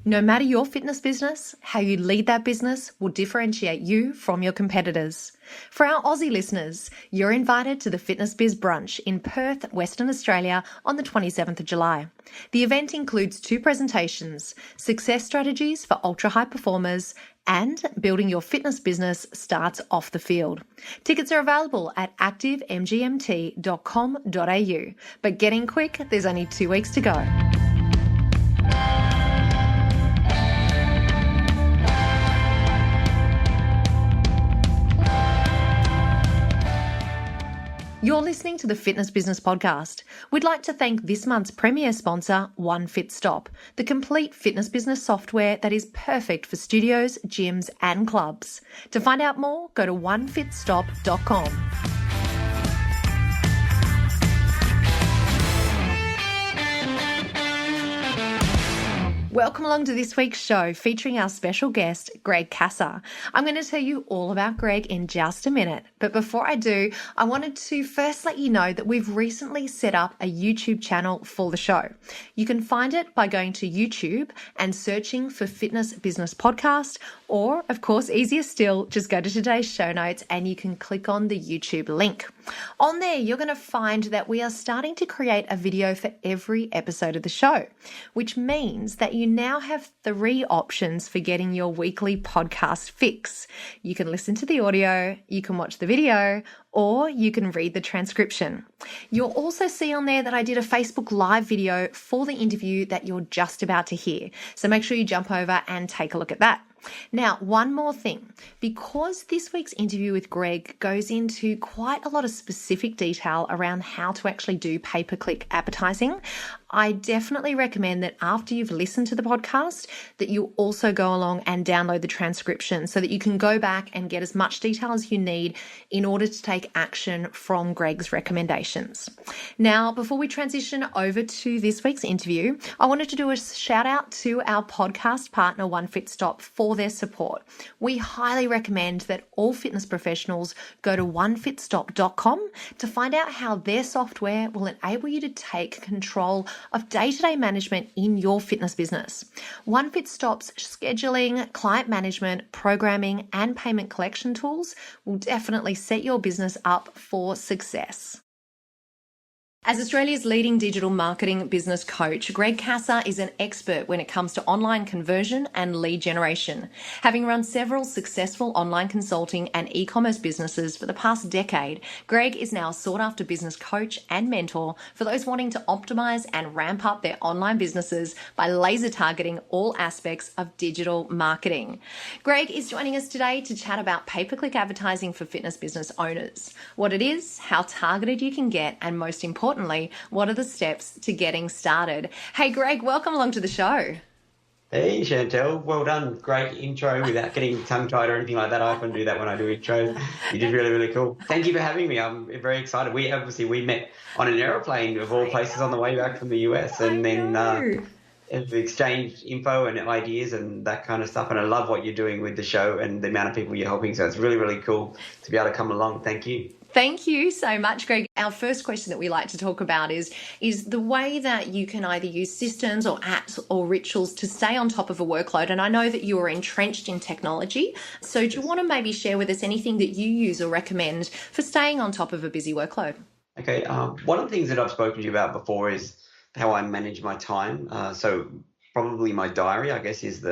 No matter your fitness business, how you lead that business will differentiate you from your competitors. For our Aussie listeners, you're invited to the Fitness Biz Brunch in Perth, Western Australia on the 27th of July. The event includes 2 presentations, Success Strategies for Ultra High Performers and Building Your Fitness Business Starts Off the Field. Tickets are available at activemgmt.com.au. But get in quick, there's only 2 weeks to go. You're listening to the Fitness Business Podcast. We'd like to thank this month's premier sponsor, One Fit Stop, the complete fitness business software that is perfect for studios, gyms, and clubs. To find out more, go to onefitstop.com. Welcome along to this week's show featuring our special guest, Greg Cassar. I'm going to tell you all about Greg in just a minute. But before I do, I wanted to first let you know that we've recently set up a YouTube channel for the show. You can find it by going to YouTube and searching for Fitness Business Podcast, or of course, easier still, just go to today's show notes and you can click on the YouTube link. On there, you're going to find that we are starting to create a video for every episode of the show, which means that you now have 3 options for getting your weekly podcast fix. You can listen to the audio, you can watch the video, or you can read the transcription. You'll also see on there that I did a Facebook Live video for the interview that you're just about to hear. So make sure you jump over and take a look at that. Now, one more thing. Because this week's interview with Greg goes into quite a lot of specific detail around how to actually do pay-per-click advertising, I definitely recommend that after you've listened to the podcast, that you also go along and download the transcription so that you can go back and get as much detail as you need in order to take action from Greg's recommendations. Now, before we transition over to this week's interview, I wanted to do a shout out to our podcast partner, One Fit Stop, for their support. We highly recommend that all fitness professionals go to onefitstop.com to find out how their software will enable you to take control of day-to-day management in your fitness business. One Fit Stop's scheduling, client management, programming, and payment collection tools will definitely set your business up for success. As Australia's leading digital marketing business coach, Greg Cassar is an expert when it comes to online conversion and lead generation. Having run several successful online consulting and e-commerce businesses for the past decade, Greg is now a sought-after business coach and mentor for those wanting to optimize and ramp up their online businesses by laser targeting all aspects of digital marketing. Greg is joining us today to chat about pay-per-click advertising for fitness business owners, what it is, how targeted you can get, and most importantly, what are the steps to getting started? Hey, Greg, welcome along to the show. Hey, Chantel. Well done. Great intro without getting tongue-tied or anything like that. I often do that when I do intros. You did really, really cool. Thank you for having me. I'm very excited. We met on an aeroplane of all places on the way back from the US and then have exchanged info and ideas and that kind of stuff. And I love what you're doing with the show and the amount of people you're helping. So it's really, really cool to be able to come along. Thank you. Thank you so much, Greg. Our first question that we like to talk about is the way that you can either use systems or apps or rituals to stay on top of a workload. And I know that you are entrenched in technology. So do you want to maybe share with us anything that you use or recommend for staying on top of a busy workload? Okay. One of the things that I've spoken to you about before is how I manage my time. So probably my diary, I guess, is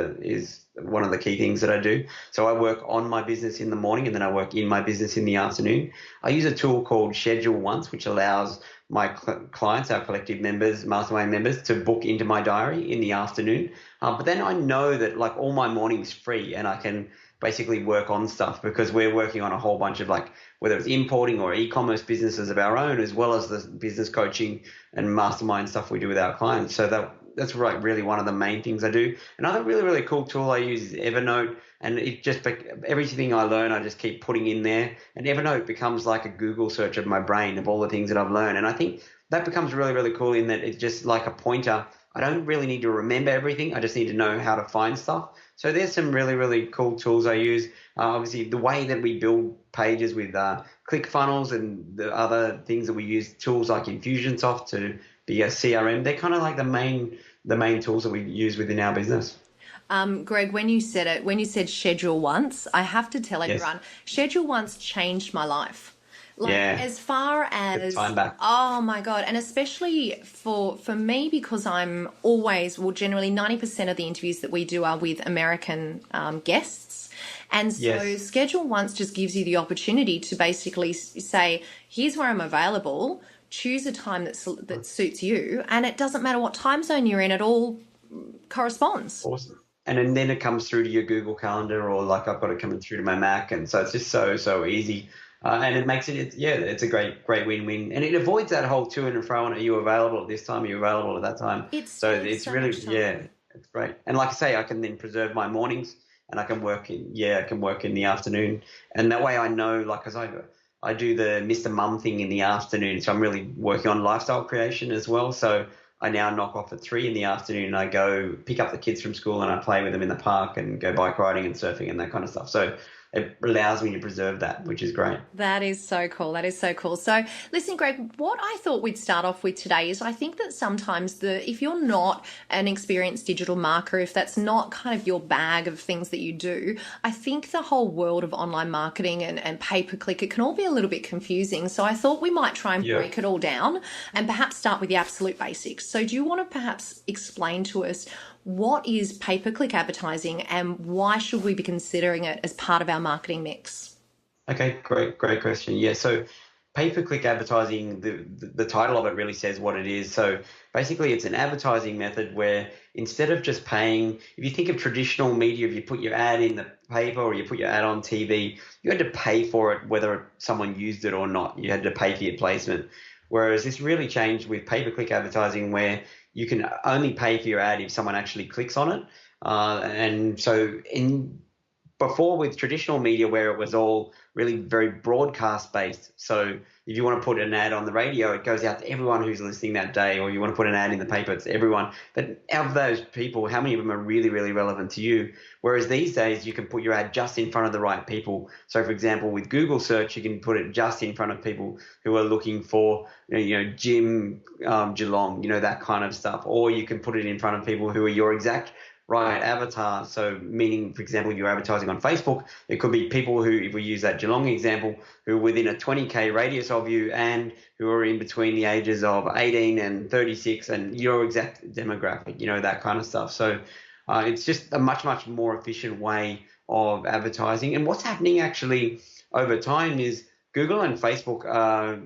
one of the key things that I do. So I work on my business in the morning and then I work in my business in the afternoon. I use a tool called Schedule Once, which allows my clients, our collective members, mastermind members, to book into my diary in the afternoon. But then I know that like all my morning's free and I can basically work on stuff because we're working on a whole bunch of like, whether it's importing or e-commerce businesses of our own, as well as the business coaching and mastermind stuff we do with our clients. So that's like really one of the main things I do. Another really, really cool tool I use is Evernote, and it just everything I learn, I just keep putting in there, and Evernote becomes like a Google search of my brain of all the things that I've learned. And I think that becomes really, really cool in that it's just like a pointer. I don't really need to remember everything. I just need to know how to find stuff. So there's some really, really cool tools I use. Obviously, the way that we build pages with ClickFunnels and the other things that we use, tools like Infusionsoft to be a CRM, they're kind of like the main tools that we use within our business. Greg, when you said it, when you said schedule once, I have to tell Yes. everyone, schedule once changed my life. Like Yeah. as far Good as time back. oh my God, and especially for me because I'm always well generally 90% of the interviews that we do are with American guests. And so Yes. schedule once just gives you the opportunity to basically say, here's where I'm available, choose a time that suits you, and it doesn't matter what time zone you're in, it all corresponds. Awesome. And then it comes through to your Google Calendar, or like I've got it coming through to my Mac, and so it's just so easy, and it makes it's a great win-win, and it avoids that whole to and fro. And are you available at this time? Are you available at that time? It So saves it's so much really time. it's great. And like I say, I can then preserve my mornings, and I can work in the afternoon, and that way I know, like, because I do the Mr. Mum thing in the afternoon, so I'm really working on lifestyle creation as well. So I now knock off at 3 in the afternoon and I go pick up the kids from school and I play with them in the park and go bike riding and surfing and that kind of stuff. So it allows me to preserve that, which is great. That is so cool. That is so cool. So, listen, Greg, what I thought we'd start off with today is I think that sometimes if you're not an experienced digital marketer, if that's not kind of your bag of things that you do, I think the whole world of online marketing and pay-per-click, it can all be a little bit confusing. So I thought we might try and Yeah. break it all down and perhaps start with the absolute basics. So do you want to perhaps explain to us what is pay-per-click advertising and why should we be considering it as part of our marketing mix? Okay, great question. Yeah, so pay-per-click advertising, the title of it really says what it is. So basically, it's an advertising method where instead of just paying, if you think of traditional media, if you put your ad in the paper or you put your ad on TV, you had to pay for it whether someone used it or not. You had to pay for your placement. Whereas this really changed with pay-per-click advertising where you can only pay for your ad if someone actually clicks on it. And so in before with traditional media where it was all really very broadcast based. So if you want to put an ad on the radio, it goes out to everyone who's listening that day, or you want to put an ad in the paper, it's everyone. But out of those people, how many of them are really, really relevant to you? Whereas these days you can put your ad just in front of the right people. So for example, with Google search, you can put it just in front of people who are looking for, Jim Geelong, that kind of stuff. Or you can put it in front of people who are your exact right avatar. So meaning, for example, if you're advertising on Facebook, it could be people who, if we use that Geelong example, who are within a 20K radius of you and who are in between the ages of 18 and 36 and your exact demographic, that kind of stuff. So it's just a much more efficient way of advertising. And what's happening actually over time is Google and Facebook,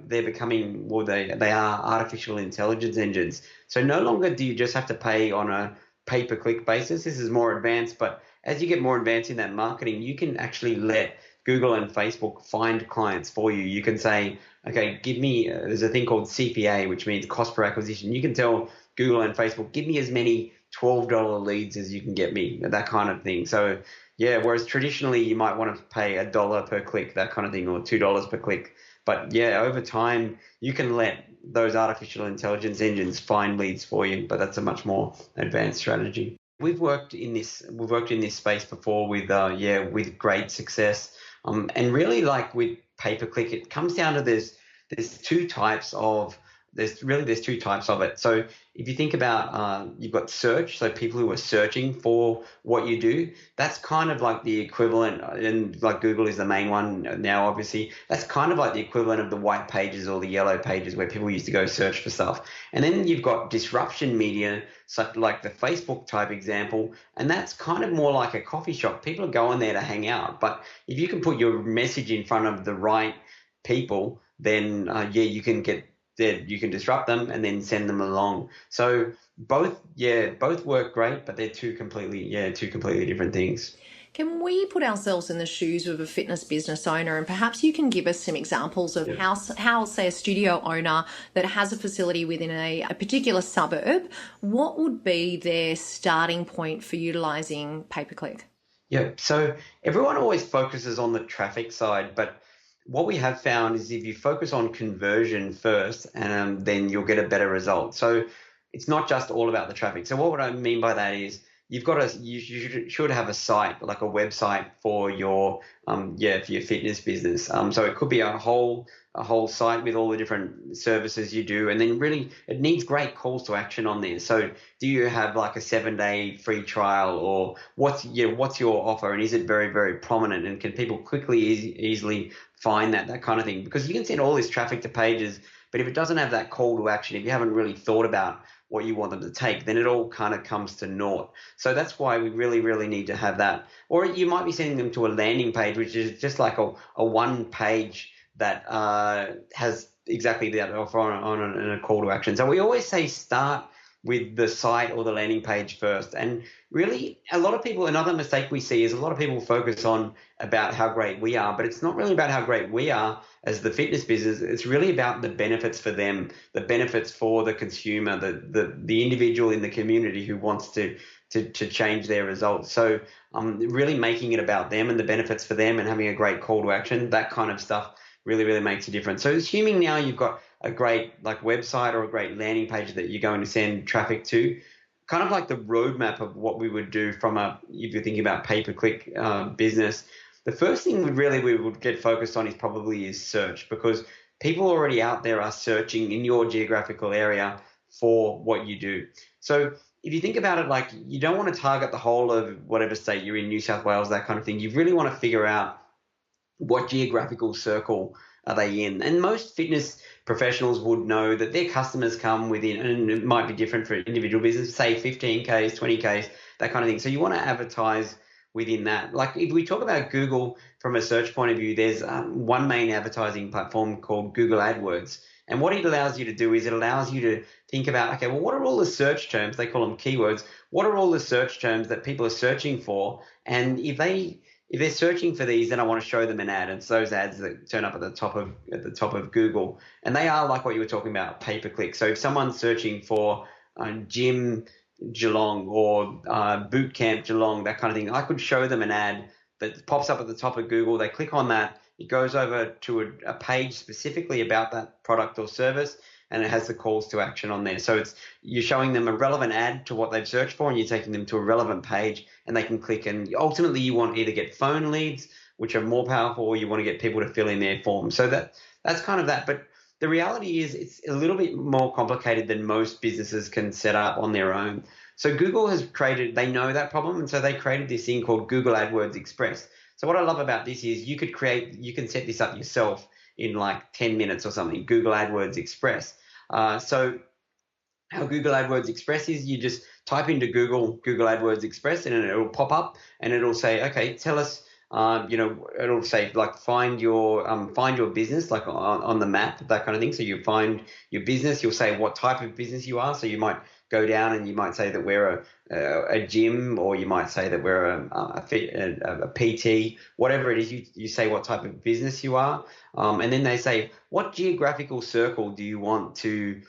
they're becoming, well, they are artificial intelligence engines. So no longer do you just have to pay on a pay-per-click basis. This is more advanced, but as you get more advanced in that marketing, you can actually let Google and Facebook find clients for you. You can say, okay, give me, there's a thing called CPA, which means cost per acquisition. You can tell Google and Facebook, give me as many $12 leads as you can get me, that kind of thing. So yeah, whereas traditionally you might want to pay $1 per click, that kind of thing, or $2 per click. But yeah, over time you can let those artificial intelligence engines find leads for you, but that's a much more advanced strategy. We've worked in this space before with great success. And really, like with pay per click, it comes down to there's two types of there's two types of it. So if you think about you've got search, so people who are searching for what you do, that's kind of like the equivalent, and like Google is the main one now, obviously. That's kind of like the equivalent of the white pages or the yellow pages where people used to go search for stuff. And then you've got disruption media, such like the Facebook type example, and that's kind of more like a coffee shop. People are going there to hang out, but if you can put your message in front of the right people, then you can you can disrupt them and then send them along. So both work great, but they're two completely different things. Can we put ourselves in the shoes of a fitness business owner, and perhaps you can give us some examples of how, say, a studio owner that has a facility within a particular suburb, what would be their starting point for utilizing pay-per-click? Yeah, so everyone always focuses on the traffic side, but what we have found is if you focus on conversion first, then you'll get a better result. So it's not just all about the traffic. So what would I mean by that is you should have a site, like a website for your for your fitness business. So it could be a whole site with all the different services you do, and then really it needs great calls to action on there. So do you have like a 7-day free trial, or what's your offer, and is it very, very prominent, and can people quickly easily find that kind of thing? Because you can send all this traffic to pages, but if it doesn't have that call to action, if you haven't really thought about what you want them to take, then it all kind of comes to naught. So that's why we really, really need to have that. Or you might be sending them to a landing page, which is just like a one page that has exactly that offer on a call to action. So we always say start with the site or the landing page first. And really, a lot of people, another mistake we see is a lot of people focus on about how great we are, but it's not really about how great we are as the fitness business. It's really about the benefits for them, the benefits for the consumer, the individual in the community who wants to change their results. So really making it about them and the benefits for them, and having a great call to action, that kind of stuff really, really makes a difference. So assuming now you've got a great like website or a great landing page that you're going to send traffic to, kind of like the roadmap of what we would do if you're thinking about pay-per-click business, the first thing we would get focused on is search, because people already out there are searching in your geographical area for what you do. So if you think about it, like, you don't want to target the whole of whatever state you're in, New South Wales, that kind of thing. You really want to figure out what geographical circle are they in. And most fitness professionals would know that their customers come within, and it might be different for individual business, say 15Ks, 20Ks, that kind of thing. So you want to advertise within that. Like if we talk about Google from a search point of view, there's one main advertising platform called Google AdWords. And what it allows you to do is it allows you to think about, okay, well, what are all the search terms? They call them keywords. What are all the search terms that people are searching for? And if they're searching for these, then I want to show them an ad. And it's those ads that turn up at the top of Google. And they are like what you were talking about, pay-per-click. So if someone's searching for gym Geelong or boot camp Geelong, that kind of thing, I could show them an ad that pops up at the top of Google. They click on that. It goes over to a page specifically about that product or service, and it has the calls to action on there. So you're showing them a relevant ad to what they've searched for, and you're taking them to a relevant page, and they can click. And ultimately, you want either get phone leads, which are more powerful, or you want to get people to fill in their forms. So that's kind of that. But the reality is it's a little bit more complicated than most businesses can set up on their own. So Google they know that problem, and so they created this thing called Google AdWords Express. So what I love about this is you can set this up yourself in like 10 minutes or something, Google AdWords Express. So how Google AdWords Express is, you just type into Google AdWords Express, and it'll pop up and it'll say, okay, tell us, it'll say like find your business, like on the map, that kind of thing. So you find your business, you'll say what type of business you are. So you might go down and you might say that we're a gym, or you might say that we're a PT, whatever it is. You say what type of business you are, and then they say what geographical circle do you want to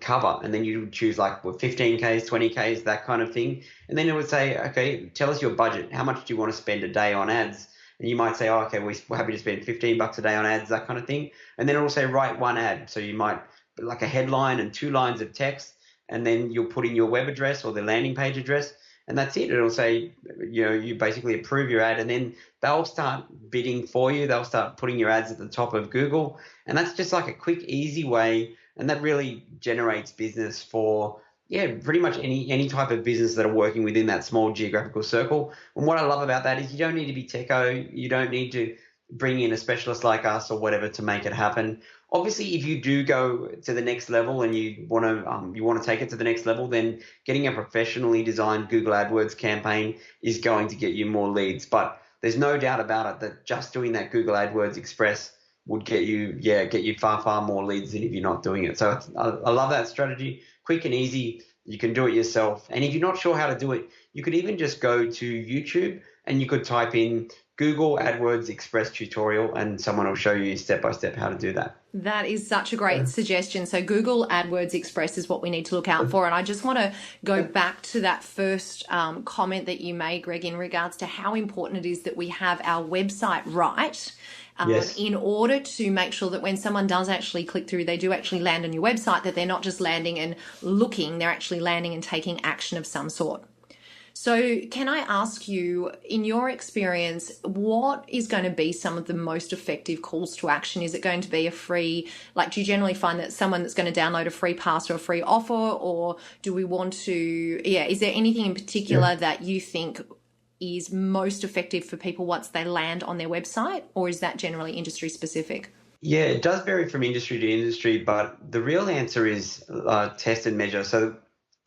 cover, and then you choose like 15Ks, 20Ks, that kind of thing. And then it would say, okay, tell us your budget. How much do you want to spend a day on ads? And you might say, oh, okay, we're happy to spend $15 a day on ads, that kind of thing. And then it will say write one ad. So you might like a headline and 2 lines of text, and then you'll put in your web address or the landing page address, and that's it. It'll say, you basically approve your ad, and then they'll start bidding for you. They'll start putting your ads at the top of Google, and that's just like a quick, easy way, and that really generates business for pretty much any type of business that are working within that small geographical circle. And what I love about that is you don't need to be techo. You don't need to bring in a specialist like us or whatever to make it happen. Obviously, if you do go to the next level and you want to take it to the next level, then getting a professionally designed Google AdWords campaign is going to get you more leads. But there's no doubt about it that just doing that Google AdWords Express would get you far, far more leads than if you're not doing it. So I love that strategy. Quick and easy. You can do it yourself. And if you're not sure how to do it, you could even just go to YouTube and you could type in Google AdWords Express tutorial, and someone will show you step by step how to do that. That is such a great suggestion. So Google AdWords Express is what we need to look out for. And I just want to go back to that first comment that you made, Greg, in regards to how important it is that we have our website right. Yes. In order to make sure that when someone does actually click through, they do actually land on your website, that they're not just landing and looking, they're actually landing and taking action of some sort. So, can I ask you, in your experience, what is going to be some of the most effective calls to action? Is it going to be a free, like, do you generally find that someone that's going to download a free pass or a free offer, or do we want to, is there anything in particular that you think is most effective for people once they land on their website, or is that generally industry specific? Yeah, it does vary from industry to industry, but the real answer is test and measure. So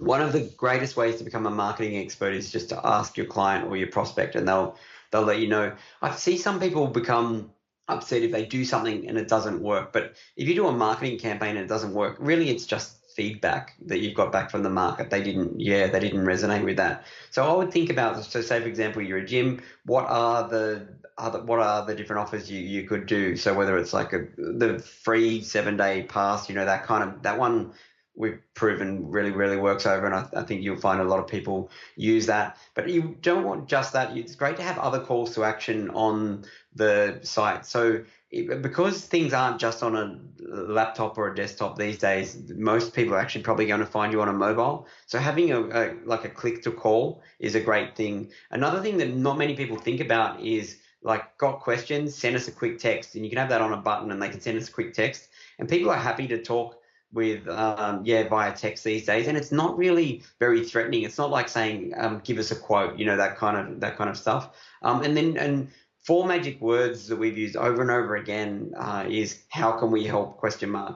one of the greatest ways to become a marketing expert is just to ask your client or your prospect, and they'll let you know. I see some people become upset if they do something and it doesn't work, but if you do a marketing campaign and it doesn't work, really it's just feedback that you've got back from the market. They didn't resonate with that. So I would think about, so say for example you're a gym, what are the different offers you could do? So whether it's like the free 7-day pass, that one we've proven really works over, and I think you'll find a lot of people use that. But you don't want just that. It's great to have other calls to action on the site. So because things aren't just on a laptop or a desktop these days, most people are actually probably going to find you on a mobile. So having a click to call is a great thing. Another thing that not many people think about is, like, got questions, send us a quick text, and you can have that on a button and they can send us a quick text, and people are happy to talk with via text these days, and it's not really very threatening. It's not like saying give us a quote, that kind of stuff. And four magic words that we've used over and over again is how can we help ?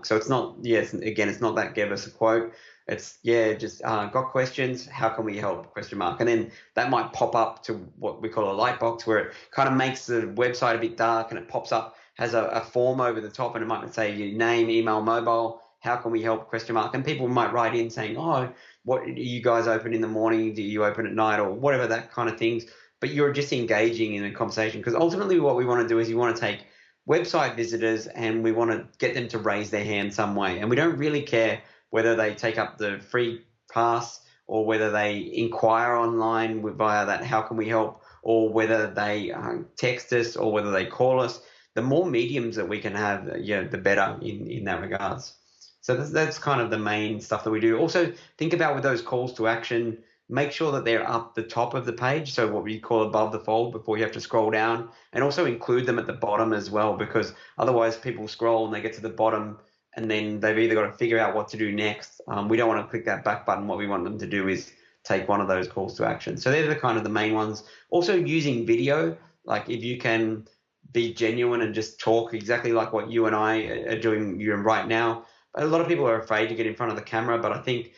So it's not, it's not that give us a quote. It's just got questions, how can we help ? And then that might pop up to what we call a light box, where it kind of makes the website a bit dark, and it pops up, has a form over the top, and it might say your name, email, mobile, how can we help ? And people might write in saying, what, are you guys open in the morning, do you open at night, or whatever, that kind of things. But you're just engaging in a conversation, because ultimately what we want to do is you want to take website visitors and we want to get them to raise their hand some way, and we don't really care whether they take up the free pass or whether they inquire online via that how can we help, or whether they text us or whether they call us. The more mediums that we can have, the better in that regards. So that's kind of the main stuff that we do. Also, think about with those calls to action, make sure that they're up the top of the page, so what we call above the fold before you have to scroll down, and also include them at the bottom as well, because otherwise people scroll and they get to the bottom and then they've either got to figure out what to do next. We don't want to click that back button. What we want them to do is take one of those calls to action. So they're the kind of the main ones. Also using video, like if you can be genuine and just talk exactly like what you and I are doing right now. A lot of people are afraid to get in front of the camera, but I think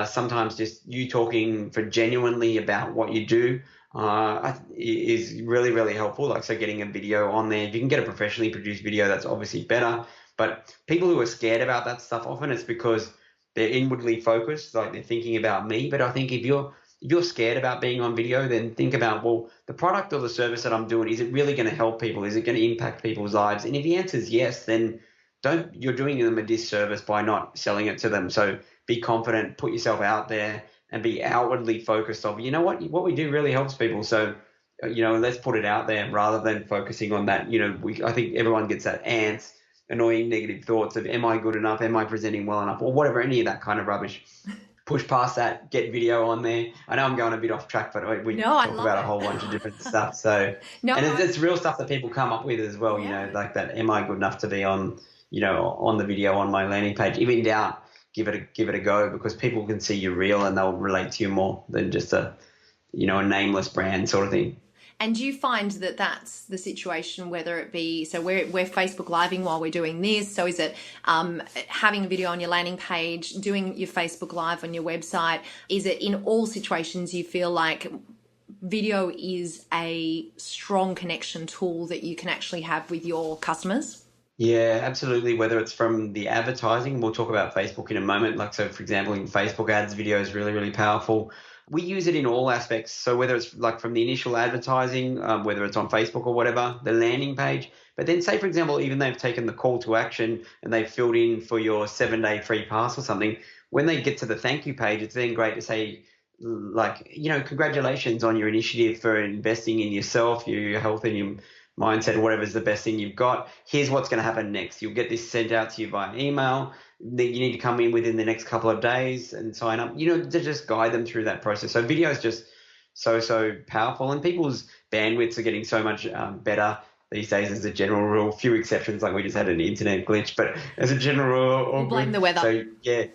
sometimes just you talking for genuinely about what you do is really helpful. Like, so getting a video on there, if you can get a professionally produced video, that's obviously better. But people who are scared about that stuff, often it's because they're inwardly focused, like they're thinking about me. But I think if you're scared about being on video, then think about, well, the product or the service that I'm doing, is it really going to help people? Is it going to impact people's lives? And if the answer is yes, then you're doing them a disservice by not selling it to them. So be confident, put yourself out there, and be outwardly focused on, what we do really helps people. So, let's put it out there rather than focusing on that. I think everyone gets that annoying negative thoughts of, am I good enough? Am I presenting well enough? Or whatever, any of that kind of rubbish. Push past that, get video on there. I know I'm going a bit off track, but we talk about a whole bunch of different stuff. So, it's real stuff that people come up with as well, like that, am I good enough to be on, on the video on my landing page? If in doubt, give it a go, because people can see you're real and they'll relate to you more than just a nameless brand sort of thing. And do you find that that's the situation, whether it be, so we're Facebook Living while we're doing this. So is it having a video on your landing page, doing your Facebook Live on your website? Is it in all situations you feel like video is a strong connection tool that you can actually have with your customers? Yeah, absolutely. Whether it's from the advertising, we'll talk about Facebook in a moment. Like, so for example, in Facebook ads, video is really powerful. We use it in all aspects. So whether it's like from the initial advertising, whether it's on Facebook or whatever, the landing page, but then say, for example, even they've taken the call to action and they've filled in for your 7-day free pass or something, when they get to the thank you page, it's then great to say, like, congratulations on your initiative for investing in yourself, your health and your mindset, or whatever is the best thing you've got. Here's what's going to happen next. You'll get this sent out to you via email. That you need to come in within the next couple of days and sign up, to just guide them through that process. So video is just so powerful, and people's bandwidths are getting so much better these days as a general rule. Few exceptions, like we just had an internet glitch, but as a general rule, all We'll blame good. the weather. So yeah,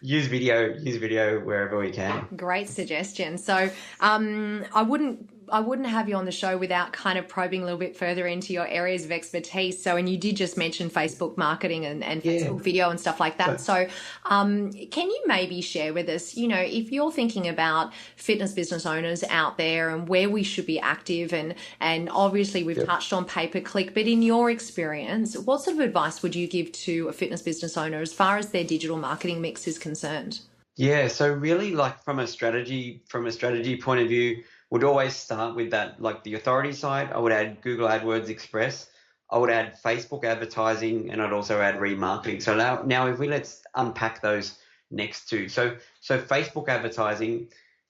use video wherever we can. Great suggestion. So I wouldn't have you on the show without kind of probing a little bit further into your areas of expertise. So, and you did just mention Facebook marketing and Yeah. Facebook video and stuff like that. So, can you maybe share with us, you know, if you're thinking about fitness business owners out there and where we should be active, and obviously we've touched on pay-per-click, but in your experience, what sort of advice would you give to a fitness business owner as far as their digital marketing mix is concerned? Yeah, so really, like from a strategy point of view, would always start with that, like the authority side. I would add Google AdWords Express. I would add Facebook advertising, and I'd also add remarketing. So now if let's unpack those next two. So Facebook advertising,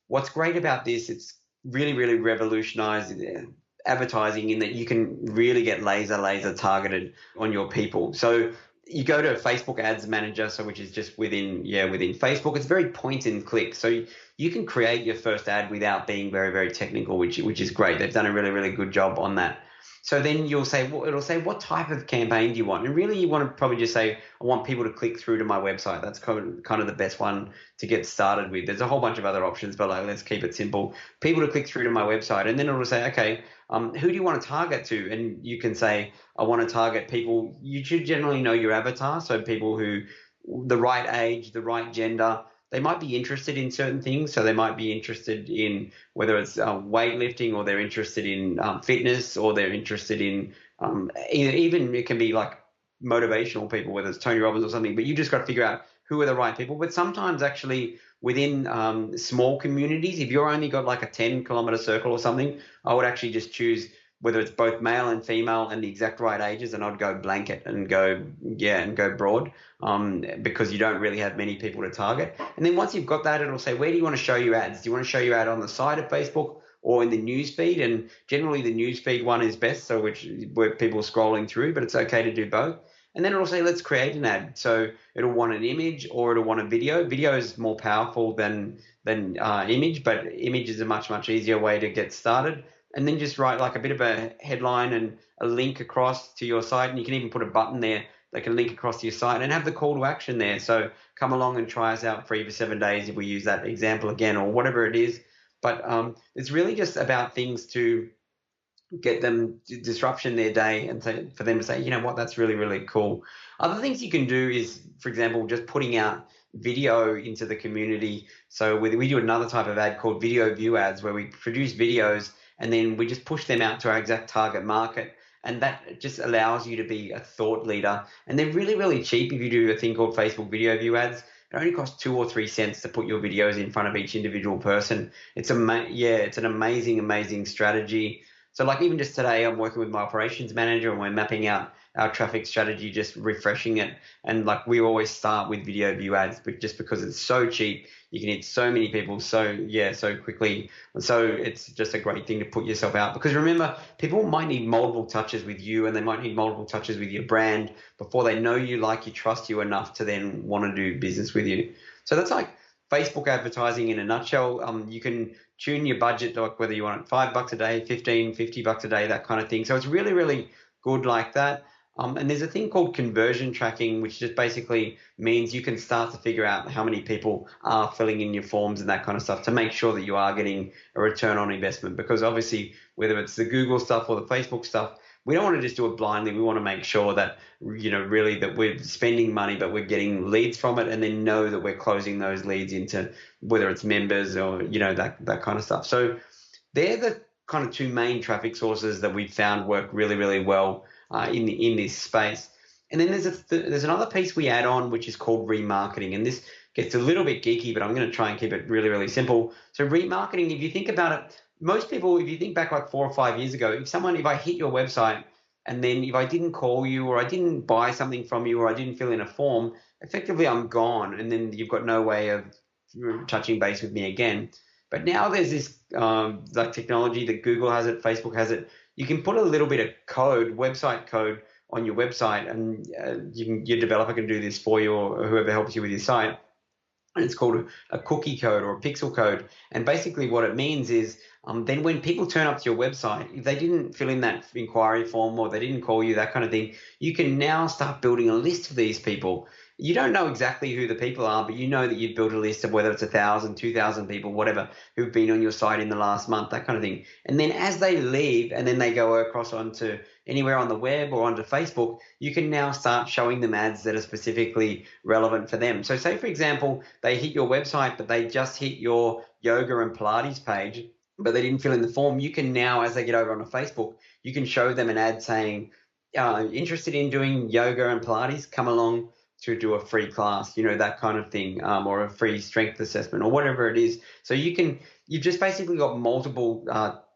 what's great about this, it's really revolutionized advertising in that you can really get laser targeted on your people. So you go to Facebook Ads Manager, so which is just within Facebook. It's very point and click, so you can create your first ad without being very technical, which is great. They've done a really good job on that. So then it'll say what type of campaign do you want, and really you want to probably just say, I want people to click through to my website. That's kind of the best one to get started with. There's a whole bunch of other options, but like, let's keep it simple. People to click through to my website, and then it'll say, okay, who do you want to target to? And you can say, I want to target people. You should generally know your avatar, so people who the right age, the right gender. They might be interested in certain things, so they might be interested in whether it's weightlifting, or they're interested in fitness, or they're interested in even it can be like motivational people, whether it's Tony Robbins or something. But you just got to figure out who are the right people. But sometimes actually within small communities, if you're only got like a 10-kilometer circle or something, I would actually just choose whether it's both male and female and the exact right ages, and I'd go blanket and go broad, because you don't really have many people to target. And then once you've got that, it'll say, where do you want to show your ads? Do you want to show your ad on the side of Facebook or in the newsfeed? And generally the newsfeed one is best, so where people are scrolling through, but it's okay to do both. And then it'll say, let's create an ad. So it'll want an image or it'll want a video. Video is more powerful than image, but image is a much easier way to get started. And then just write like a bit of a headline and a link across to your site. And you can even put a button there that can link across to your site and have the call to action there. So come along and try us out free for 7 days, if we use that example again, or whatever it is. But it's really just about things to get them disruption their day, and for them to say, you know what, that's really cool. Other things you can do is, for example, just putting out video into the community. So we do another type of ad called video view ads, where we produce videos and then we just push them out to our exact target market. And that just allows you to be a thought leader. And they're really cheap if you do a thing called Facebook video view ads. It only costs 2 or 3 cents to put your videos in front of each individual person. It's an amazing strategy. So like even just today, I'm working with my operations manager and we're mapping out our traffic strategy, just refreshing it. And like we always start with video view ads, but just because it's so cheap, you can hit so many people so quickly. So it's just a great thing to put yourself out, because remember, people might need multiple touches with you, and they might need multiple touches with your brand before they know you, like you, trust you enough to then want to do business with you. So that's like Facebook advertising in a nutshell. You can tune your budget, like whether you want $5 a day, 15, $50 a day, that kind of thing. So it's really good like that. And there's a thing called conversion tracking, which just basically means you can start to figure out how many people are filling in your forms and that kind of stuff to make sure that you are getting a return on investment. Because obviously, whether it's the Google stuff or the Facebook stuff, we don't want to just do it blindly. We want to make sure that, really that we're spending money, but we're getting leads from it, and then know that we're closing those leads into whether it's members or, that kind of stuff. So they're the kind of two main traffic sources that we've found work really well in this space. And then there's another piece we add on, which is called remarketing. And this gets a little bit geeky, but I'm going to try and keep it really simple. So remarketing, if you think about it, most people, if you think back like 4 or 5 years ago, if I hit your website and then if I didn't call you, or I didn't buy something from you, or I didn't fill in a form, effectively I'm gone, and then you've got no way of touching base with me again. But now there's this like technology that Google has it, Facebook has it. You can put a little bit of code, website code, on your website, and your developer can do this for you, or whoever helps you with your site. and it's called a cookie code or a pixel code. And basically what it means is then when people turn up to your website, if they didn't fill in that inquiry form or they didn't call you, that kind of thing, you can now start building a list of these people. You don't know exactly who the people are, but you know that you've built a list of whether it's 1,000, 2,000 people, whatever, who've been on your site in the last month, that kind of thing. And then as they leave and then they go across onto anywhere on the web or onto Facebook, you can now start showing them ads that are specifically relevant for them. So say, for example, they hit your website, but they just hit your yoga and Pilates page, but they didn't fill in the form. You can now, as they get over onto Facebook, you can show them an ad saying, interested in doing yoga and Pilates, come along to do a free class, that kind of thing, or a free strength assessment or whatever it is. So you've just basically got multiple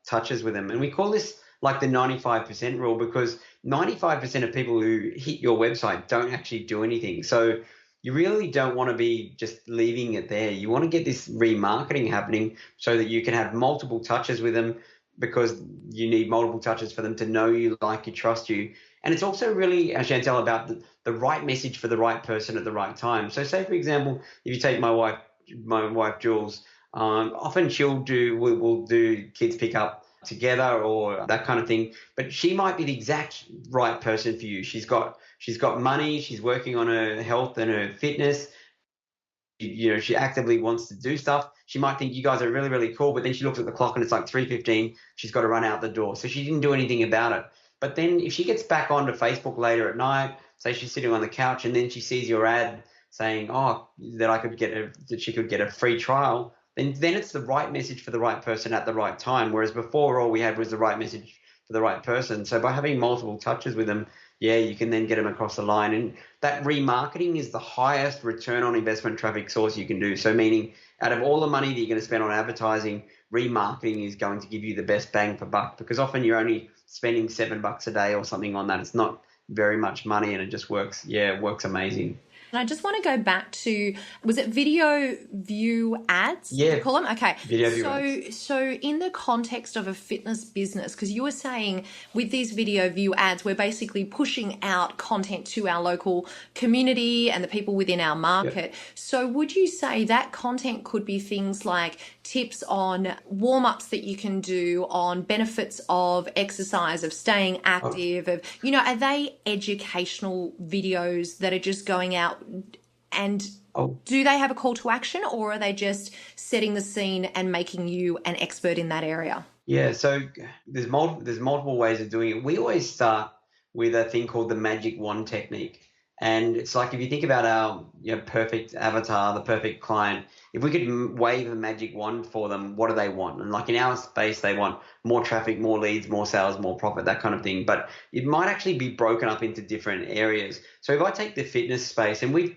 touches with them. And we call this like the 95% rule, because 95% of people who hit your website don't actually do anything. So you really don't want to be just leaving it there. You want to get this remarketing happening so that you can have multiple touches with them, because you need multiple touches for them to know you, like you, trust you. And it's also really, Chantel, about the right message for the right person at the right time. So say, for example, if you take my wife Jules, often we'll do kids pick up together or that kind of thing, but she might be the exact right person for you. She's got money, she's working on her health and her fitness. She actively wants to do stuff. She might think you guys are really, really cool, but then she looks at the clock and it's like 3:15. She's got to run out the door. So she didn't do anything about it. But then if she gets back onto Facebook later at night, say she's sitting on the couch and then she sees your ad saying, that she could get a free trial, then it's the right message for the right person at the right time. Whereas before, all we had was the right message for the right person. So by having multiple touches with them, you can then get them across the line. And that remarketing is the highest return on investment traffic source you can do. So meaning, out of all the money that you're going to spend on advertising, remarketing is going to give you the best bang for buck, because often you're only spending $7 a day or something on that. It's not very much money, and it just works. Yeah, it works amazing. And I just want to go back to, was it video view ads? Yeah. You call them? Okay. Video view ads. So in the context of a fitness business, because you were saying with these video view ads, we're basically pushing out content to our local community and the people within our market. Yep. So would you say that content could be things like tips on warm-ups that you can do, on benefits of exercise, of staying active, of, are they educational videos that are just going out? And do they have a call to action, or are they just setting the scene and making you an expert in that area? Yeah, so there's multiple ways of doing it. We always start with a thing called the magic wand technique. And it's like, if you think about our perfect avatar, the perfect client, if we could wave a magic wand for them, what do they want? And like in our space, they want more traffic, more leads, more sales, more profit, that kind of thing. But it might actually be broken up into different areas. So if I take the fitness space, and we've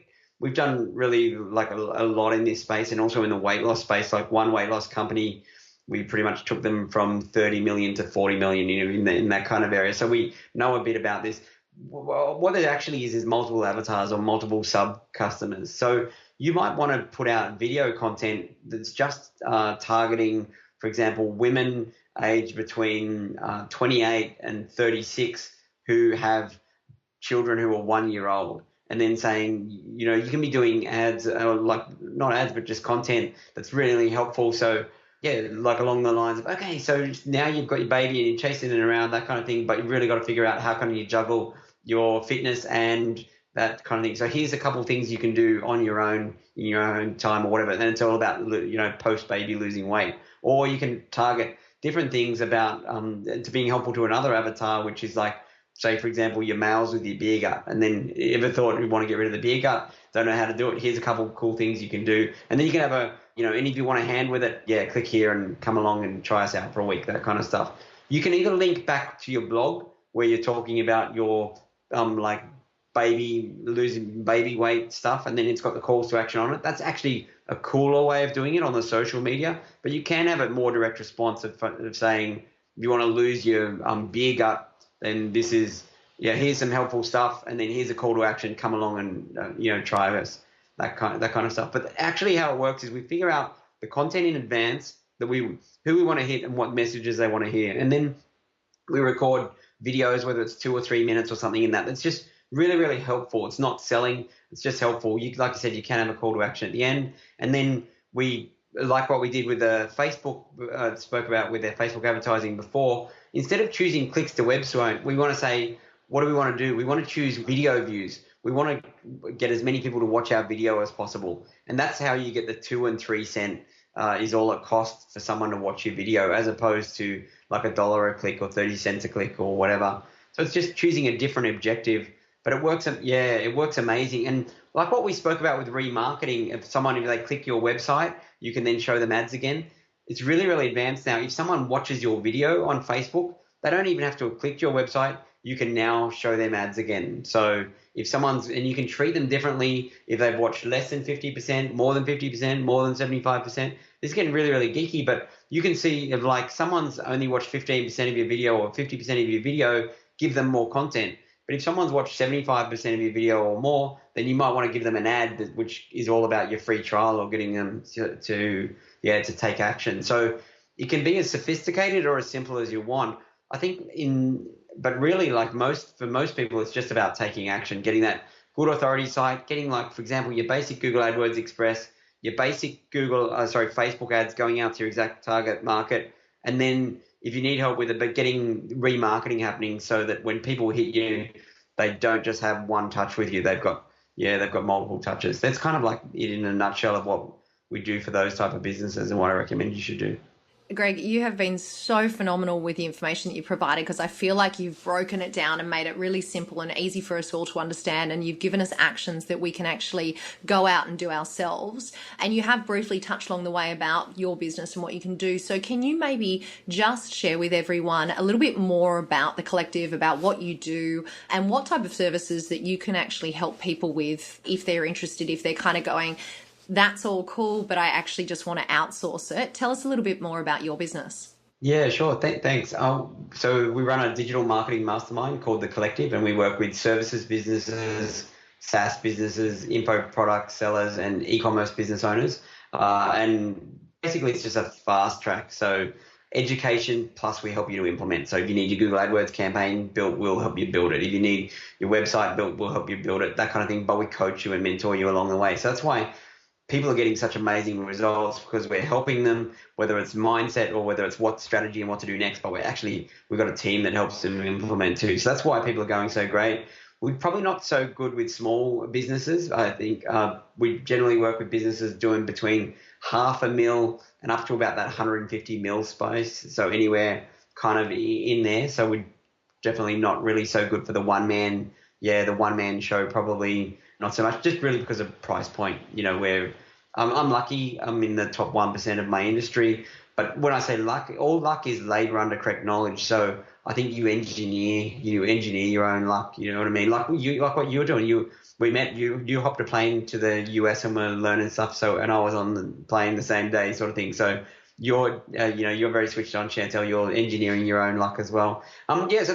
done really like a lot in this space, and also in the weight loss space, like one weight loss company, we pretty much took them from 30 million to 40 million in that kind of area. So we know a bit about this. What it actually is multiple avatars or multiple sub-customers. So you might want to put out video content that's just targeting, for example, women aged between 28 and 36 who have children who are 1 year old. And then saying, you can be doing ads, like not ads, but just content that's really helpful. So yeah, like along the lines of, okay, so now you've got your baby and you're chasing it around, that kind of thing, but you've really got to figure out how can you juggle your fitness and that kind of thing. So here's a couple of things you can do on your own, in your own time or whatever. And it's all about, post-baby losing weight. Or you can target different things about to being helpful to another avatar, which is like, say, for example, your males with your beer gut. And then ever thought you want to get rid of the beer gut, don't know how to do it. Here's a couple of cool things you can do. And then you can have and if you want a hand with it, click here and come along and try us out for a week, that kind of stuff. You can either link back to your blog where you're talking about your like losing baby weight stuff, and then it's got the calls to action on it. That's actually a cooler way of doing it on the social media, but you can have it more direct response of saying, if you want to lose your beer gut, then this is, here's some helpful stuff, and then here's a call to action, come along and try us, that kind of stuff. But actually how it works is we figure out the content in advance, who we want to hit and what messages they want to hear, and then we record videos, whether it's 2 or 3 minutes or something in that. That's just really, really helpful. It's not selling. It's just helpful. Like you said, you can have a call to action at the end. And then we, like what we did with the Facebook, spoke about with their Facebook advertising before, instead of choosing clicks to website, we want to say, what do we want to do? We want to choose video views. We want to get as many people to watch our video as possible. And that's how you get the 2 and 3 cent is all it costs for someone to watch your video, as opposed to like $1 a click or 30 cents a click or whatever. So it's just choosing a different objective, but it works. Yeah, it works amazing. And like what we spoke about with remarketing, if they click your website, you can then show them ads again. It's really, really advanced now. If someone watches your video on Facebook, they don't even have to click your website. You can now show them ads again. So if and you can treat them differently if they've watched less than 50%, more than 50%, more than 75%. This is getting really, really geeky, but you can see if like someone's only watched 15% of your video or 50% of your video, give them more content. But if someone's watched 75% of your video or more, then you might want to give them an ad which is all about your free trial or getting them to take action. So it can be as sophisticated or as simple as you want. I think but really like for most people, it's just about taking action, getting that good authority site, getting like, for example, your basic Google AdWords Express, your basic Facebook ads going out to your exact target market. And then if you need help with it, but getting remarketing happening so that when people hit you, they don't just have one touch with you. They've got multiple touches. That's kind of like it in a nutshell of what we do for those type of businesses and what I recommend you should do. Greg, you have been so phenomenal with the information that you provided, because I feel like you've broken it down and made it really simple and easy for us all to understand. And you've given us actions that we can actually go out and do ourselves. And you have briefly touched along the way about your business and what you can do. So can you maybe just share with everyone a little bit more about the collective, about what you do and what type of services that you can actually help people with if they're interested, if they're kind of going, that's all cool, but I actually just want to outsource it. Tell us a little bit more about your business. Yeah, sure. Thanks. So we run a digital marketing mastermind called The Collective, and we work with services businesses, SaaS businesses, info product sellers, and e-commerce business owners. And basically, it's just a fast track. So education plus we help you to implement. So if you need your Google AdWords campaign built, we'll help you build it. If you need your website built, we'll help you build it, that kind of thing. But we coach you and mentor you along the way. So that's why people are getting such amazing results, because we're helping them, whether it's mindset or whether it's what strategy and what to do next. But we've got a team that helps them implement too. So that's why people are going so great. We're probably not so good with small businesses. I think we generally work with businesses doing between $500,000 and up to about that 150 mil space. So anywhere kind of in there. So we're definitely not really so good for the one man show, probably not so much, just really because of price point. Where I'm lucky, I'm in the top 1% of my industry. But when I say luck, all luck is later under correct knowledge. So I think you engineer your own luck. You know what I mean? Like what you're doing. We met you hopped a plane to the US and we're learning stuff. So, and I was on the plane the same day, sort of thing. So you're very switched on, Chantel. You're engineering your own luck as well. So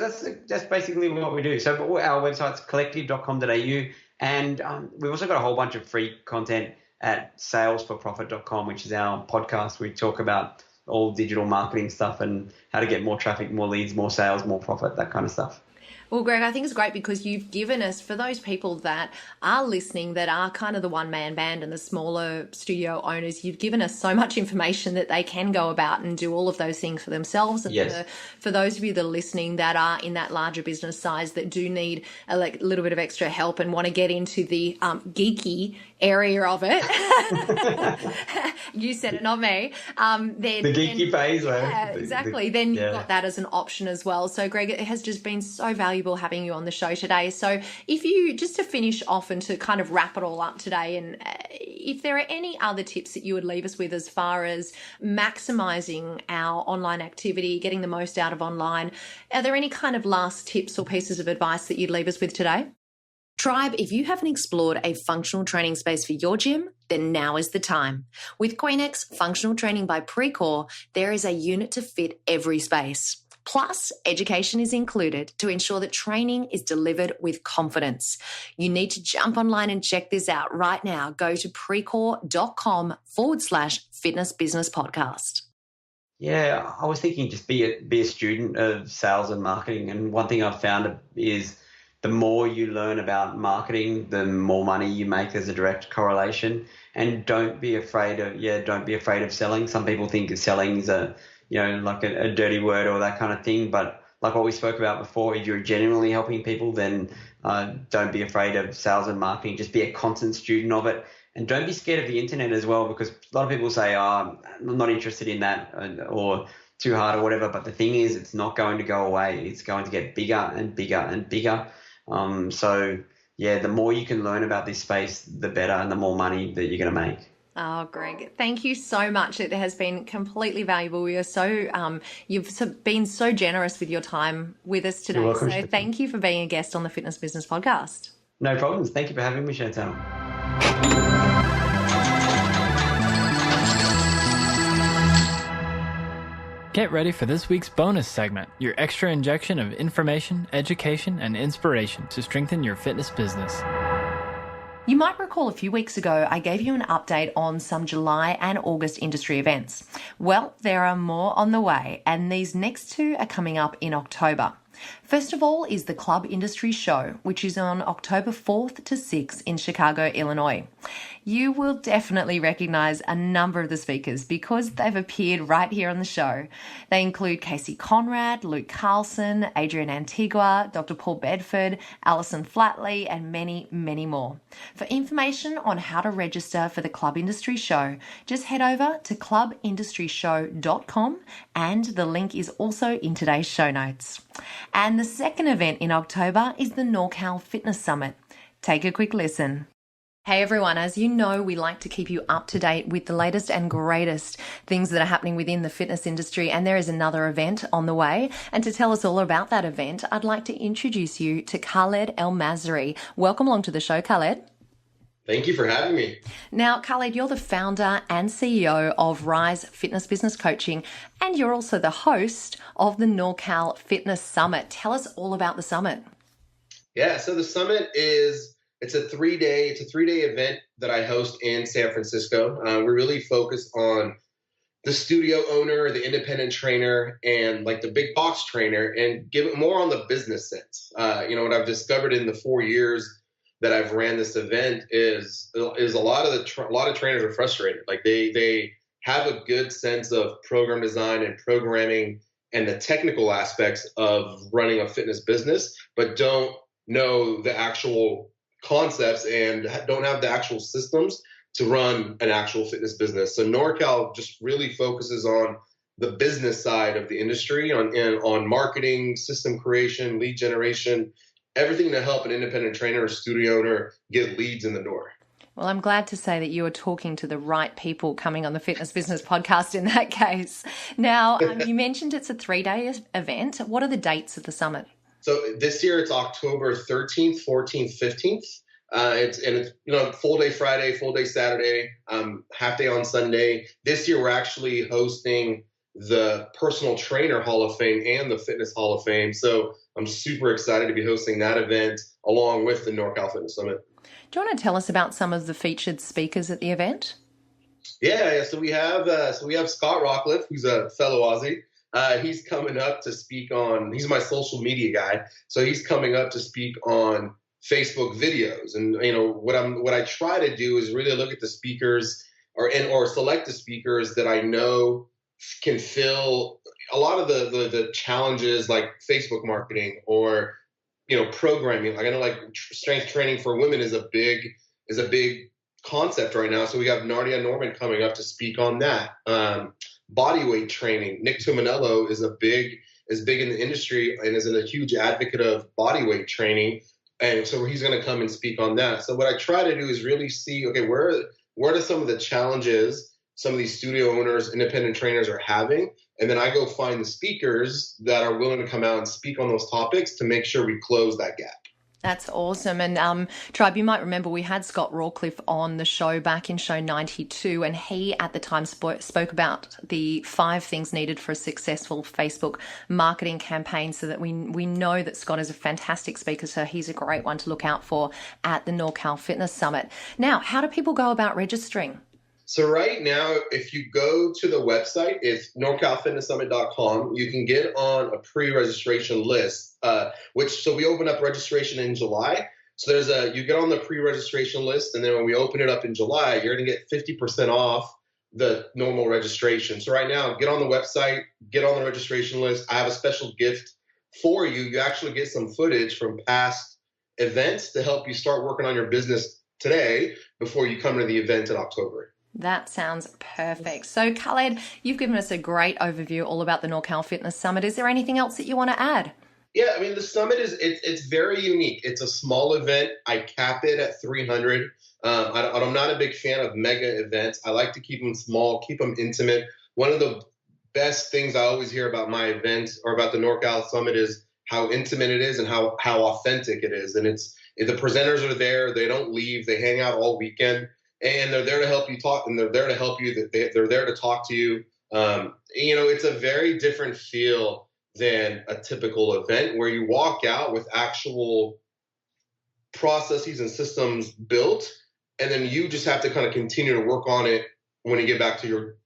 that's basically what we do. So our website's collective.com.au, and we've also got a whole bunch of free content at salesforprofit.com, which is our podcast. We talk about all digital marketing stuff and how to get more traffic, more leads, more sales, more profit, that kind of stuff. Well, Greg, I think it's great because you've given us, for those people that are listening, that are kind of the one-man band and the smaller studio owners, you've given us so much information that they can go about and do all of those things for themselves. And yes. For those of you that are listening that are in that larger business size that do need a little bit of extra help and want to get into the geeky area of it, you said it, not me. The geeky phase, yeah, exactly. Then you've got that as an option as well. So, Greg, it has just been so valuable having you on the show today. So if you, just to finish off and to kind of wrap it all up today, and if there are any other tips that you would leave us with as far as maximizing our online activity, getting the most out of online, are there any kind of last tips or pieces of advice that you'd leave us with today? Tribe, if you haven't explored a functional training space for your gym, then now is the time. With Queenex Functional Training by Precor, there is a unit to fit every space. Plus, education is included to ensure that training is delivered with confidence. You need to jump online and check this out right now. Go to precor.com/fitness business podcast. Yeah, I was thinking just be a student of sales and marketing. And one thing I've found is the more you learn about marketing, the more money you make. There's a direct correlation. And don't be afraid of selling. Some people think selling is like a dirty word or that kind of thing. But like what we spoke about before, if you're genuinely helping people, then don't be afraid of sales and marketing. Just be a constant student of it. And don't be scared of the internet as well, because a lot of people say, I'm not interested in that, or too hard or whatever. But the thing is, it's not going to go away. It's going to get bigger and bigger and bigger. The more you can learn about this space, the better, and the more money that you're going to make. Oh, Greg, thank you so much. It has been completely valuable. We are so, you've been so generous with your time with us today. You're welcome, so thank you for being a guest on the Fitness Business Podcast. No problems. Thank you for having me, Chantal. Get ready for this week's bonus segment, your extra injection of information, education, and inspiration to strengthen your fitness business. You might recall a few weeks ago, I gave you an update on some July and August industry events. Well, there are more on the way, and these next two are coming up in October. First of all is the Club Industry Show, which is on October 4th to 6th in Chicago, Illinois. You will definitely recognize a number of the speakers because they've appeared right here on the show. They include Casey Conrad, Luke Carlson, Adrian Antigua, Dr. Paul Bedford, Alison Flatley, and many, many more. For information on how to register for the Club Industry Show, just head over to clubindustryshow.com, and the link is also in today's show notes. And the second event in October is the NorCal Fitness Summit. Take a quick listen. Hey everyone, as you know, we like to keep you up to date with the latest and greatest things that are happening within the fitness industry, and there is another event on the way. And to tell us all about that event, I'd like to introduce you to Khaled El Masri. Welcome along to the show, Khaled. Thank you for having me. Now, Khaled, you're the founder and CEO of Rise Fitness Business Coaching, and you're also the host of the NorCal Fitness Summit. Tell us all about the summit. Yeah, so the summit it's a three-day event that I host in San Francisco. We really focus on the studio owner, the independent trainer, and like the big box trainer, and give it more on the business sense. What I've discovered in the 4 years that I've ran this event is a lot of trainers are frustrated. Like they have a good sense of program design and programming and the technical aspects of running a fitness business, but don't know the actual concepts and don't have the actual systems to run an actual fitness business. So NorCal just really focuses on the business side of the industry, on marketing, system creation, lead generation, everything to help an independent trainer or studio owner get leads in the door. Well, I'm glad to say that you are talking to the right people coming on the Fitness Business Podcast in that case. Now, you mentioned it's a 3-day event. What are the dates of the summit? So this year it's October 13th, 14th, 15th. It's full day Friday, full day Saturday, half day on Sunday. This year we're actually hosting the Personal Trainer Hall of Fame and the Fitness Hall of Fame. So I'm super excited to be hosting that event along with the NorCal Fitness Summit. Do you want to tell us about some of the featured speakers at the event? Yeah. So we have Scott Rockcliffe, who's a fellow Aussie. He's coming up to speak on. He's my social media guy, so he's coming up to speak on Facebook videos. And what I try to do is really look at the speakers or select the speakers that I know can fill a lot of the challenges like Facebook marketing or programming. Like I know like strength training for women is a big concept right now. So we got Nadia Norman coming up to speak on that. Body weight training. Nick Tuminello is big in the industry and is a huge advocate of body weight training. And so he's going to come and speak on that. So what I try to do is really see, okay, where are some of the challenges some of these studio owners, independent trainers are having? And then I go find the speakers that are willing to come out and speak on those topics to make sure we close that gap. That's awesome. And Tribe, you might remember we had Scott Rawcliffe on the show back in show 92, and he at the time spoke about the 5 things needed for a successful Facebook marketing campaign, so that we know that Scott is a fantastic speaker, so he's a great one to look out for at the NorCal Fitness Summit. Now, how do people go about registering? So right now, if you go to the website, it's norcalfitnesssummit.com. You can get on a pre-registration list, so we open up registration in July. So you get on the pre-registration list, and then when we open it up in July, you're going to get 50% off the normal registration. So right now, get on the website, get on the registration list. I have a special gift for you. You actually get some footage from past events to help you start working on your business today before you come to the event in October. That sounds perfect. So Khaled, you've given us a great overview all about the NorCal Fitness Summit. Is there anything else that you want to add? Yeah, I mean, the summit it's very unique. It's a small event. I cap it at 300. I'm not a big fan of mega events. I like to keep them small, keep them intimate. One of the best things I always hear about my events or about the NorCal Summit is how intimate it is and how authentic it is. And the presenters are there. They don't leave. They hang out all weekend. And they're there to help you talk, and they're there to help you. They're there to talk to you. It's a very different feel than a typical event where you walk out with actual processes and systems built, and then you just have to kind of continue to work on it when you get back to your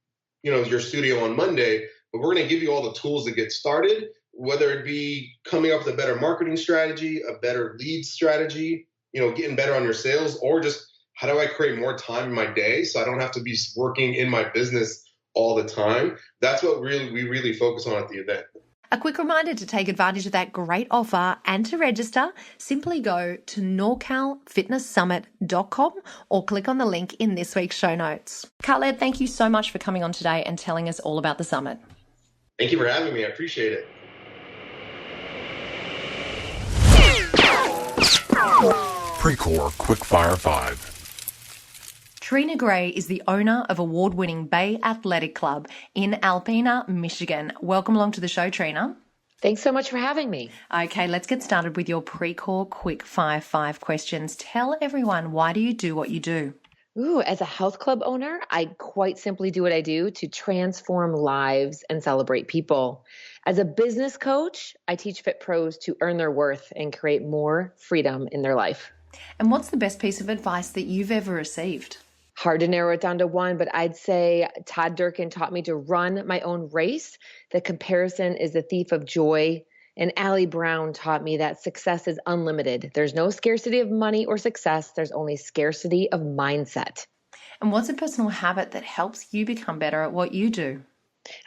studio on Monday. But we're going to give you all the tools to get started, whether it be coming up with a better marketing strategy, a better lead strategy, getting better on your sales, or just how do I create more time in my day so I don't have to be working in my business all the time? That's what we really focus on at the event. A quick reminder to take advantage of that great offer and to register, simply go to norcalfitnesssummit.com or click on the link in this week's show notes. Khaled, thank you so much for coming on today and telling us all about the summit. Thank you for having me. I appreciate it. Precore Quickfire 5. Trina Gray is the owner of award-winning Bay Athletic Club in Alpena, Michigan. Welcome along to the show, Trina. Thanks so much for having me. Okay, let's get started with your Precore Quickfire 5 questions. Tell everyone, why do you do what you do? As a health club owner, I quite simply do what I do to transform lives and celebrate people. As a business coach, I teach fit pros to earn their worth and create more freedom in their life. And what's the best piece of advice that you've ever received? Hard to narrow it down to one, but I'd say Todd Durkin taught me to run my own race. The comparison is the thief of joy. And Allie Brown taught me that success is unlimited. There's no scarcity of money or success. There's only scarcity of mindset. And what's a personal habit that helps you become better at what you do?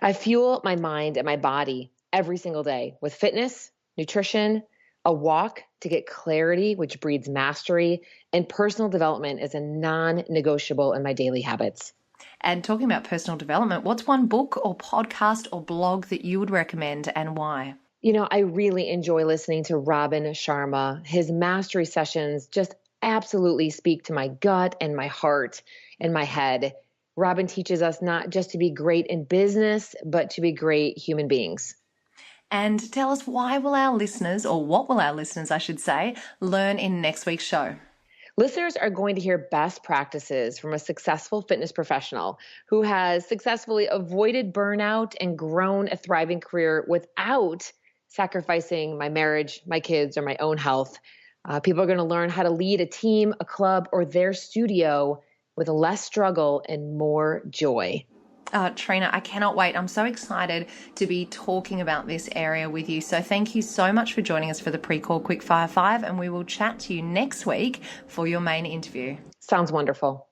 I fuel my mind and my body every single day with fitness, nutrition, a walk to get clarity, which breeds mastery, and personal development is a non-negotiable in my daily habits. And talking about personal development, what's one book or podcast or blog that you would recommend and why? I really enjoy listening to Robin Sharma. His mastery sessions just absolutely speak to my gut and my heart and my head. Robin teaches us not just to be great in business, but to be great human beings. And tell us, what will our listeners, I should say, learn in next week's show? Listeners are going to hear best practices from a successful fitness professional who has successfully avoided burnout and grown a thriving career without sacrificing my marriage, my kids, or my own health. People are going to learn how to lead a team, a club, or their studio with less struggle and more joy. Trina, I cannot wait. I'm so excited to be talking about this area with you. So thank you so much for joining us for the Precore Quickfire 5, and we will chat to you next week for your main interview. Sounds wonderful.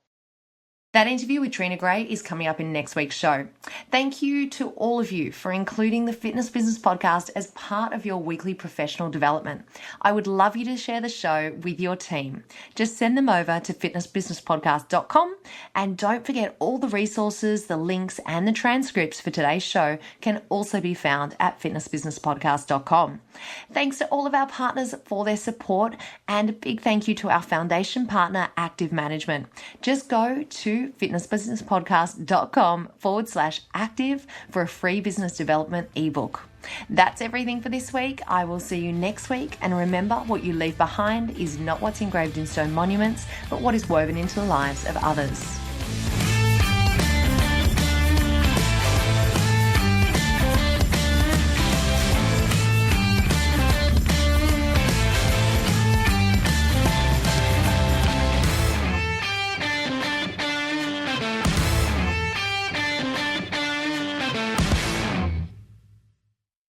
That interview with Trina Gray is coming up in next week's show. Thank you to all of you for including the Fitness Business Podcast as part of your weekly professional development. I would love you to share the show with your team. Just send them over to fitnessbusinesspodcast.com, and don't forget all the resources, the links, and the transcripts for today's show can also be found at fitnessbusinesspodcast.com. Thanks to all of our partners for their support, and a big thank you to our foundation partner, Active Management. Just go to fitnessbusinesspodcast.com/active for a free business development ebook. That's everything for this week. I will see you next week. And remember, what you leave behind is not what's engraved in stone monuments, but what is woven into the lives of others.